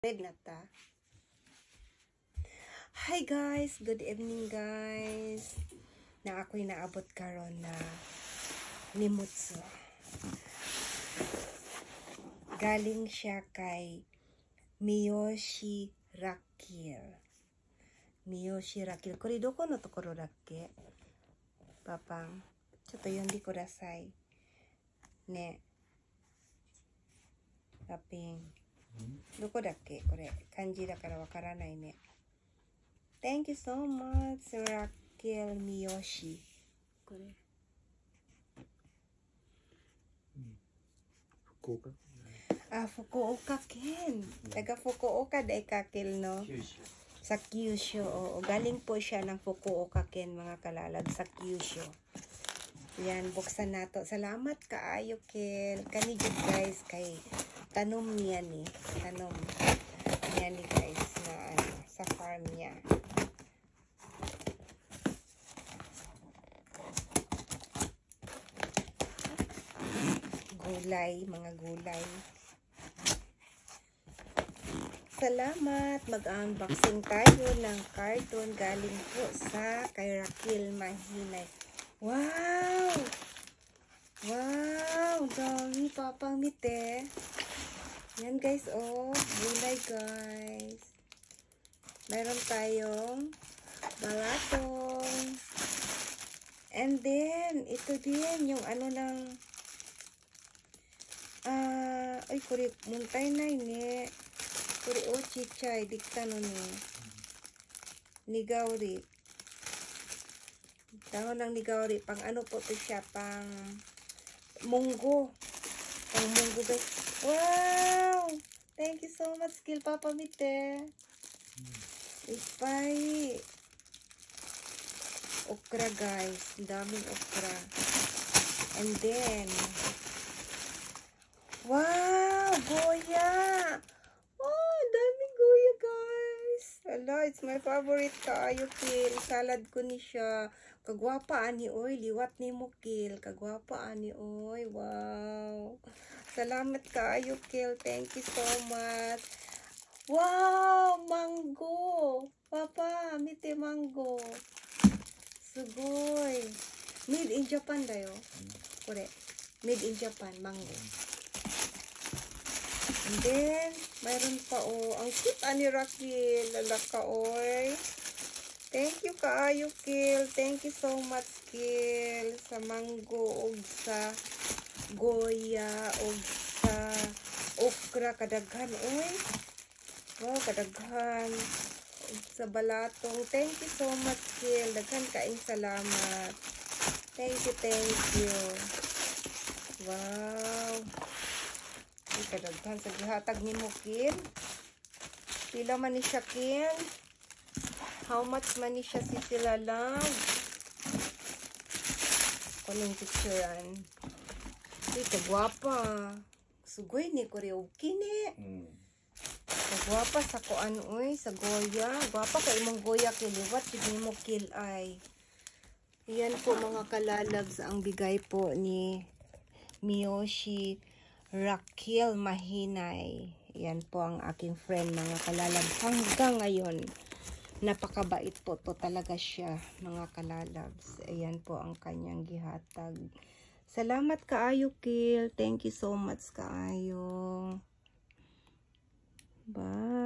Regnata. Hi guys, good evening guys. Na ako'y naabot karon na nimutso. Galing siya kay Miyoshi Rakil. Miyoshi Rakil. Kore doko no tokoro dakke? Papang. Chotto yondi kudasai. Ne. Paping. どこだっけこれ漢字だからわからないね。Thank you so much, Raquel Miyoshi. これ。福岡? Ah, Fukuoka ken. Taga Fukuoka de Kakil no. Sa Kyushu. O, galing po siya ng Fukuoka ken mga kalalad sa Kyushu. Yan, buksan nato. Salamat kaayo ken. Kanigit guys kay tanom niya ni. Tanom niya ni guys na ano, sa farm niya. Gulay, mga gulay. Salamat! Mag-unboxing tayo ng carton galing po sa kay Rakil Mahinay. Wow! Wow! Dami papamite. Yan guys, oh. Gulay guys. Meron tayong balatong. And then, ito din, yung ano ng ay, kuri, muntay na ini. Kuri o chichay, dikta no ni. Nigawri. Dahon ng nigawri. Pang ano po to siya, pang munggo. Pang munggo guys. Wow! Thank you so much, Skill Papa Mite. Ipay. Okra guys. Daming okra. And then, wow! Goya! Oh, daming goya guys. Ala, it's my favorite kaayo, Kil. Salad ko ni siya. Kagwapa ani oy. Liwat ni mo, Kil. Kagwapa ani oy. Wow! Salamat kaayo, Kil. Thank you so much. Wow! Mango! Papa, mite mango. Sugoy. Made in Japan dayo. Correct. Made in Japan, mango. And then, mayroon pa oh. Ang cute ani Rakil. Lalaka oy. Thank you kaayo, Kil. Thank you so much, Kil. Sa mango o sa goya o sa okra. Kadaghan oy. Wow, kadaghan. Sa balatong. Thank you so much, Kil. Daghan kaing salamat. Thank you, thank you. Wow. Ay, kadaghan sa gihatag ni mo, Kil. Pila man ni siya, Kil? How much man ni siya si Tilalag? Kuning picturean. Ay, kagwapa. Sugoy ni Koreoki ni. Kagwapa sa kuan oy, sa goya. Gwapa kay imong goya kiliwat hindi mo Kil ay. Yan po mga kalalabs ang bigay po ni Miyoshi Rakil Mahinay. Yan po ang aking friend mga kalalabs hanggang ngayon. Napakabait po to talaga siya mga kalalabs. Ayan po ang kanyang gihatag. Salamat kaayo, Kil. Thank you so much kaayo. Bye.